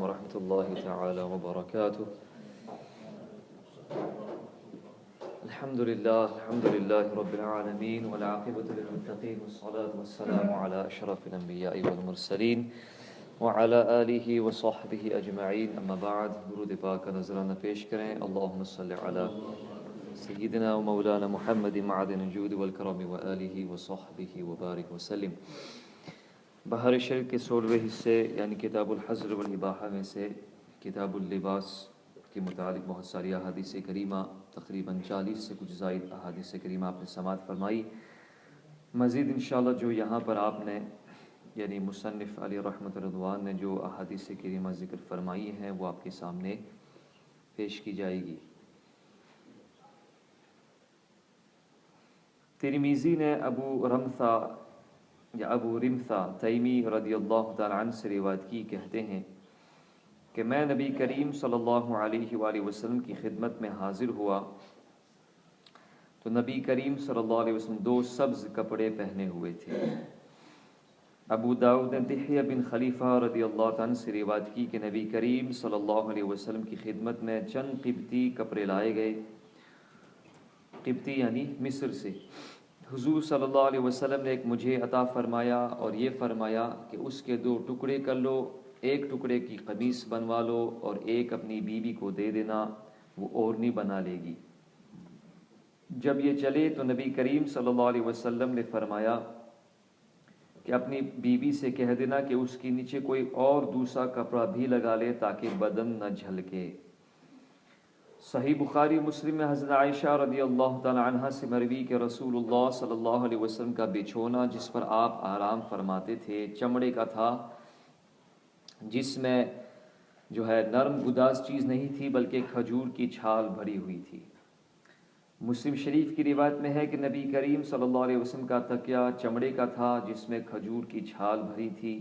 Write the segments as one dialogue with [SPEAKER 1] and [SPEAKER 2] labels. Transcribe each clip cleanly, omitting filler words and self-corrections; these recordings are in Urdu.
[SPEAKER 1] ورحمۃ اللہ تعالی وبرکاتہ۔ الحمد للہ رب العالمین والعاقبۃ للمتقین والصلاة والسلام علی اشرف الانبیاء والمرسلین وعلی آلہ وصحبہ اجمعین، اما بعد، درود پاک کا نذرانہ پیش کریں۔ اللہم صلی علی سیدنا و مولانا محمد معدن الجود والکرم وآلہ وصحبہ وبارک وسلم۔ بہار شریف کے 16ویں حصے یعنی کتاب الحظر والاباحہ میں سے کتاب اللباس کے متعلق بہت ساری احادیث کریمہ، تقریباً 40 سے کچھ زائد احادیث کریمہ آپ نے سماعت فرمائی۔ مزید انشاءاللہ جو یہاں پر آپ نے یعنی مصنف علی رحمت رضوان نے جو احادیث کریمہ ذکر فرمائی ہیں وہ آپ کے سامنے پیش کی جائے گی۔ ترمذی نے ابو رمثہ تیمی رضی اللہ تعالی عنہ سے روایت کی، کہتے ہیں کہ میں نبی کریم صلی اللہ علیہ وآلہ وسلم کی خدمت میں حاضر ہوا تو نبی کریم صلی اللہ علیہ وسلم 2 سبز کپڑے پہنے ہوئے تھے۔ ابو داؤد نے دحیہ بن خلیفہ رضی اللہ تعالی عنہ سے روایت کی کہ نبی کریم صلی اللہ علیہ وسلم کی خدمت میں چند قبطی کپڑے لائے گئے، قبطی یعنی مصر سے۔ حضور صلی اللہ علیہ وسلم نے ایک مجھے عطا فرمایا اور یہ فرمایا کہ اس کے 2 ٹکڑے کر لو، ایک ٹکڑے کی قمیص بنوا لو اور ایک اپنی بیوی کو دے دینا، وہ اوڑھنی بنا لے گی۔ جب یہ چلے تو نبی کریم صلی اللہ علیہ وسلم نے فرمایا کہ اپنی بیوی سے کہہ دینا کہ اس کے نیچے کوئی اور دوسرا کپڑا بھی لگا لے تاکہ بدن نہ جھلکے۔ صحیح بخاری مسلم میں حضرت عائشہ رضی اللہ تعالی عنہا سے مروی کہ رسول اللہ صلی اللہ علیہ وسلم کا بچھونا جس پر آپ آرام فرماتے تھے چمڑے کا تھا، جس میں جو ہے نرم گداز چیز نہیں تھی بلکہ کھجور کی چھال بھری ہوئی تھی۔ مسلم شریف کی روایت میں ہے کہ نبی کریم صلی اللہ علیہ وسلم کا تکیہ چمڑے کا تھا جس میں کھجور کی چھال بھری تھی۔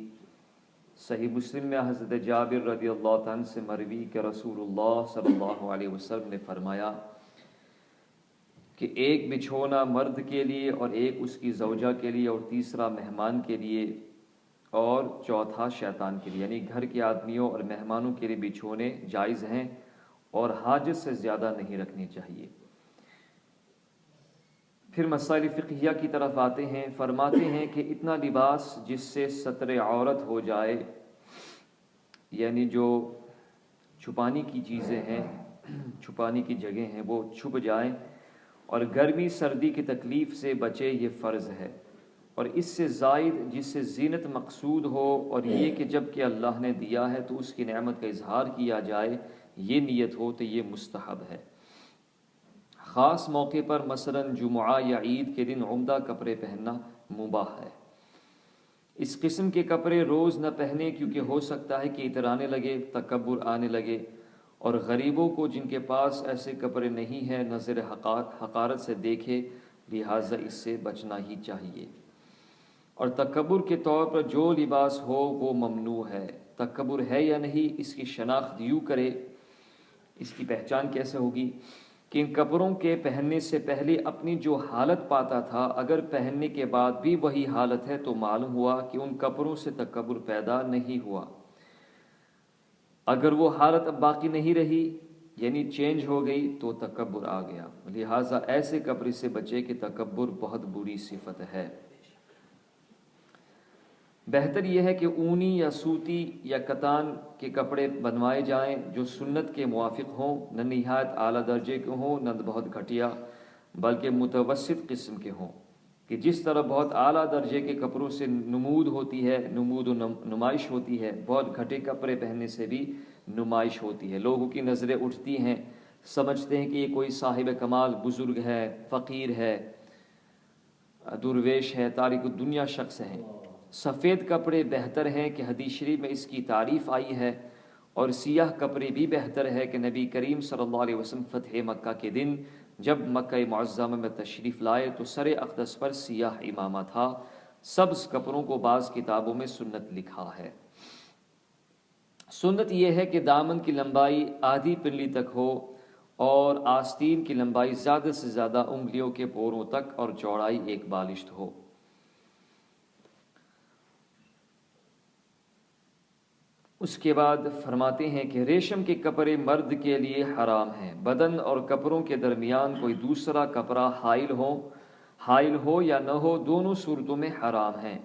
[SPEAKER 1] صحیح مسلم میں حضرت جابر رضی اللہ عنہ سے مروی کہ رسول اللہ صلی اللہ علیہ وسلم نے فرمایا کہ ایک بچھونا مرد کے لیے اور ایک اس کی زوجہ کے لیے اور تیسرا مہمان کے لیے اور چوتھا شیطان کے لیے، یعنی گھر کے آدمیوں اور مہمانوں کے لیے بچھونے جائز ہیں اور حاجت سے زیادہ نہیں رکھنے چاہیے۔ پھر مسائل فقہیہ کی طرف آتے ہیں۔ فرماتے ہیں کہ اتنا لباس جس سے ستر عورت ہو جائے، یعنی جو چھپانے کی چیزیں ہیں، چھپانے کی جگہ ہیں وہ چھپ جائیں اور گرمی سردی کی تکلیف سے بچے، یہ فرض ہے۔ اور اس سے زائد جس سے زینت مقصود ہو اور یہ کہ جب کہ اللہ نے دیا ہے تو اس کی نعمت کا اظہار کیا جائے، یہ نیت ہو تو یہ مستحب ہے۔ خاص موقع پر مثلا جمعہ یا عید کے دن عمدہ کپڑے پہننا مباح ہے۔ اس قسم کے کپڑے روز نہ پہنے کیونکہ ہو سکتا ہے کہ اترانے لگے، تکبر آنے لگے، اور غریبوں کو جن کے پاس ایسے کپڑے نہیں ہیں نظر حقارت سے دیکھے، لہٰذا اس سے بچنا ہی چاہیے۔ اور تکبر کے طور پر جو لباس ہو وہ ممنوع ہے۔ تکبر ہے یا نہیں اس کی شناخت یوں کرے، اس کی پہچان کیسے ہوگی کہ ان کپڑوں کے پہننے سے پہلے اپنی جو حالت پاتا تھا اگر پہننے کے بعد بھی وہی حالت ہے تو معلوم ہوا کہ ان کپڑوں سے تکبر پیدا نہیں ہوا۔ اگر وہ حالت اب باقی نہیں رہی یعنی چینج ہو گئی تو تکبر آ گیا، لہٰذا ایسے کپڑے سے بچے کہ تکبر بہت بری صفت ہے۔ بہتر یہ ہے کہ اونی یا سوتی یا کتان کے کپڑے بنوائے جائیں جو سنت کے موافق ہوں، نہ نہایت اعلیٰ درجے کے ہوں نہ بہت گھٹیا، بلکہ متوسط قسم کے ہوں، کہ جس طرح بہت اعلیٰ درجے کے کپڑوں سے نمود ہوتی ہے، نمود و نمائش ہوتی ہے، بہت گھٹے کپڑے پہننے سے بھی نمائش ہوتی ہے۔ لوگوں کی نظریں اٹھتی ہیں، سمجھتے ہیں کہ یہ کوئی صاحب کمال بزرگ ہے، فقیر ہے، درویش ہے، تارک الدنیا شخص ہے۔ سفید کپڑے بہتر ہیں کہ حدیث شریف میں اس کی تعریف آئی ہے، اور سیاہ کپڑے بھی بہتر ہے کہ نبی کریم صلی اللہ علیہ وسلم فتح مکہ کے دن جب مکہ معظمہ میں تشریف لائے تو سر اقدس پر سیاہ امامہ تھا۔ سبز کپڑوں کو بعض کتابوں میں سنت لکھا ہے۔ سنت یہ ہے کہ دامن کی لمبائی آدھی پنڈلی تک ہو اور آستین کی لمبائی زیادہ سے زیادہ انگلیوں کے پوروں تک اور چوڑائی 1 بالشت ہو۔ اس کے بعد فرماتے ہیں کہ ریشم کے کپڑے مرد کے لیے حرام ہیں، بدن اور کپڑوں کے درمیان کوئی دوسرا کپڑا حائل ہو یا نہ ہو، دونوں صورتوں میں حرام ہیں۔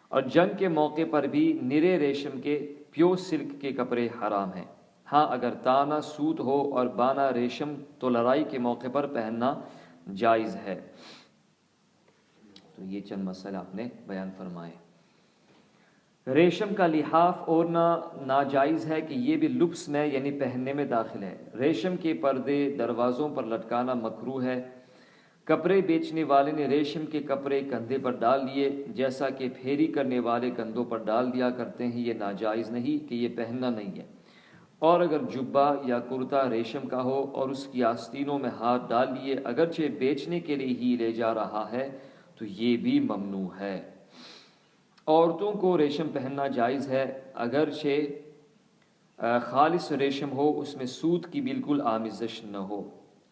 [SPEAKER 1] اور جنگ کے موقع پر بھی نرے ریشم کے پیور سلک کے کپڑے حرام ہیں۔ ہاں اگر تانا سوت ہو اور بانا ریشم تو لڑائی کے موقع پر پہننا جائز ہے۔ تو یہ چند مسئلے آپ نے بیان فرمائے۔ ریشم کا لحاف اوڑھنا ناجائز ہے کہ یہ بھی لبس میں یعنی پہننے میں داخل ہے۔ ریشم کے پردے دروازوں پر لٹکانا مکروہ ہے۔ کپڑے بیچنے والے نے ریشم کے کپڑے کندھے پر ڈال لیے، جیسا کہ پھیری کرنے والے کندھوں پر ڈال دیا کرتے ہیں، یہ ناجائز نہیں کہ یہ پہننا نہیں ہے۔ اور اگر جبہ یا کرتا ریشم کا ہو اور اس کی آستینوں میں ہاتھ ڈال لیے، اگرچہ بیچنے کے لیے ہی لے جا رہا ہے تو یہ بھی ممنوع ہے۔ عورتوں کو ریشم پہننا جائز ہے، اگرچہ خالص ریشم ہو، اس میں سوت کی بالکل آمیزش نہ ہو۔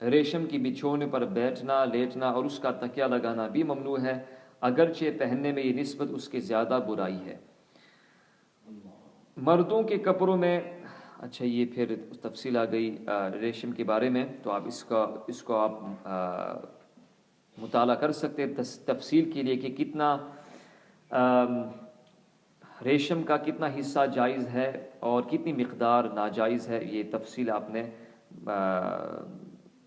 [SPEAKER 1] ریشم کی بچھونے پر بیٹھنا، لیٹنا اور اس کا تکیہ لگانا بھی ممنوع ہے، اگرچہ پہننے میں یہ نسبت اس کے زیادہ برائی ہے۔ مردوں کے کپڑوں میں اچھا یہ پھر تفصیل آ گئی ریشم کے بارے میں، تو آپ اس کو آپ مطالعہ کر سکتے ہیں تفصیل کے لیے کہ کتنا ریشم کا کتنا حصہ جائز ہے اور کتنی مقدار ناجائز ہے، یہ تفصیل آپ نے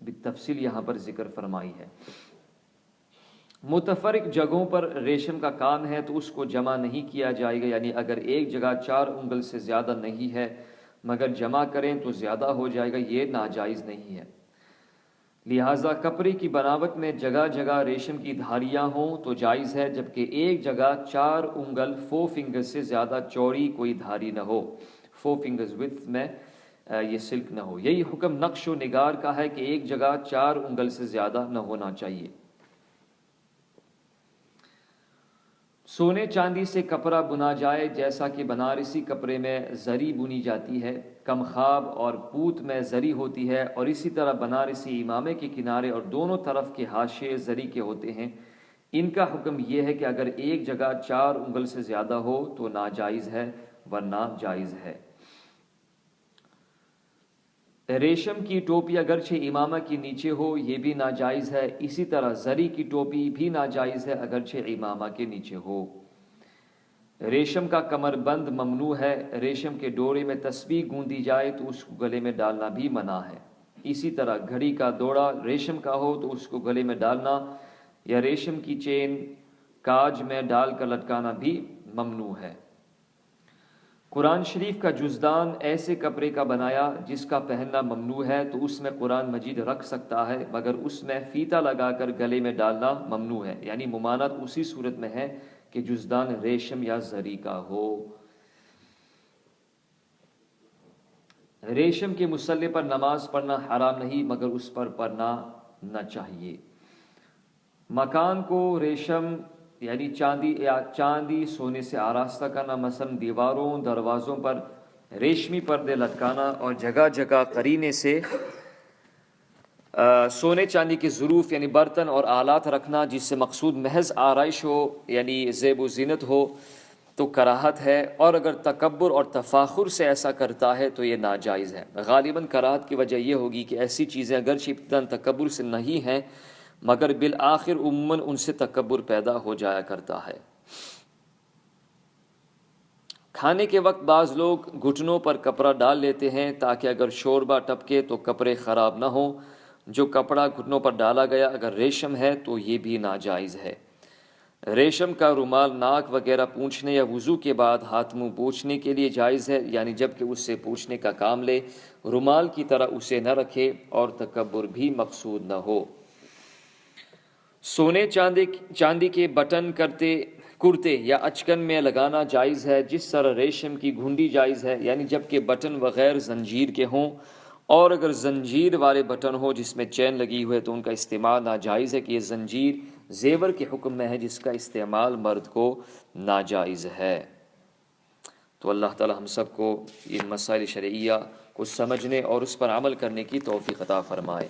[SPEAKER 1] بالتفصیل یہاں پر ذکر فرمائی ہے۔ متفرق جگہوں پر ریشم کا کام ہے تو اس کو جمع نہیں کیا جائے گا، یعنی اگر ایک جگہ 4 انگل سے زیادہ نہیں ہے مگر جمع کریں تو زیادہ ہو جائے گا، یہ ناجائز نہیں ہے۔ لہٰذا کپڑے کی بناوٹ میں جگہ جگہ ریشم کی دھاریاں ہوں تو جائز ہے، جبکہ ایک جگہ 4 انگل 4 فنگرز سے زیادہ چوڑی کوئی دھاری نہ ہو، 4 فنگرز width میں یہ سلک نہ ہو۔ یہی حکم نقش و نگار کا ہے کہ ایک جگہ 4 انگل سے زیادہ نہ ہونا چاہیے۔ سونے چاندی سے کپڑا بنا جائے، جیسا کہ بنارسی کپڑے میں زری بنی جاتی ہے، کم خواب اور پوت میں زری ہوتی ہے، اور اسی طرح بنارسی امامے کے کنارے اور دونوں طرف کے حاشیے زری کے ہوتے ہیں۔ ان کا حکم یہ ہے کہ اگر ایک جگہ 4 انگل سے زیادہ ہو تو ناجائز ہے ورنہ جائز ہے۔ ریشم کی ٹوپی اگرچہ امامہ کے نیچے ہو یہ بھی ناجائز ہے، اسی طرح زری کی ٹوپی بھی ناجائز ہے اگرچہ امامہ کے نیچے ہو۔ ریشم کا کمر بند ممنوع ہے، ریشم کے ڈورے میں تسبیح گوندی جائے تو اس کو گلے میں ڈالنا بھی منع ہے۔ اسی طرح گھڑی کا دوڑا ریشم کا ہو تو اس کو گلے میں ڈالنا یا ریشم کی چین کاج میں ڈال کر لٹکانا بھی ممنوع ہے۔ قرآن شریف کا جزدان ایسے کپڑے کا بنایا جس کا پہننا ممنوع ہے تو اس میں قرآن مجید رکھ سکتا ہے، مگر اس میں فیتا لگا کر گلے میں ڈالنا ممنوع ہے، یعنی ممانعت اسی صورت میں ہے کہ جزدان ریشم یا زری کا ہو۔ ریشم کے مسلح پر نماز پڑھنا حرام نہیں، مگر اس پر پڑھنا نہ چاہیے۔ مکان کو ریشم یعنی چاندی سونے سے آراستہ کرنا، مثلا دیواروں دروازوں پر ریشمی پردے لٹکانا اور جگہ جگہ قرینے سے سونے چاندی کے ظروف یعنی برتن اور آلات رکھنا جس سے مقصود محض آرائش ہو یعنی زیب و زینت ہو تو کراہت ہے، اور اگر تکبر اور تفاخر سے ایسا کرتا ہے تو یہ ناجائز ہے۔ غالباً کراہت کی وجہ یہ ہوگی کہ ایسی چیزیں اگرچہ ابتداً تکبر سے نہیں ہیں مگر بالآخر عموماً ان سے تکبر پیدا ہو جایا کرتا ہے۔ کھانے کے وقت بعض لوگ گھٹنوں پر کپڑا ڈال لیتے ہیں تاکہ اگر شوربہ ٹپکے تو کپڑے خراب نہ ہوں۔ جو کپڑا گھٹنوں پر ڈالا گیا اگر ریشم ہے تو یہ بھی ناجائز ہے۔ ریشم کا رومال ناک وغیرہ پونچھنے یا وضو کے بعد ہاتھ منہ پونچھنے کے لیے جائز ہے، یعنی جب کہ اس سے پونچھنے کا کام لے رومال کی طرح اسے نہ رکھے اور تکبر بھی مقصود نہ ہو۔ سونے چاندی کے بٹن کرتے یا اچکن میں لگانا جائز ہے، جس طرح ریشم کی گھنڈی جائز ہے، یعنی جب کہ بٹن وغیر زنجیر کے ہوں، اور اگر زنجیر والے بٹن ہو جس میں چین لگی ہوئے تو ان کا استعمال ناجائز ہے کہ یہ زنجیر زیور کے حکم میں ہے جس کا استعمال مرد کو ناجائز ہے۔ تو اللہ تعالی ہم سب کو ان مسائل شرعیہ کو سمجھنے اور اس پر عمل کرنے کی توفیق عطا فرمائے۔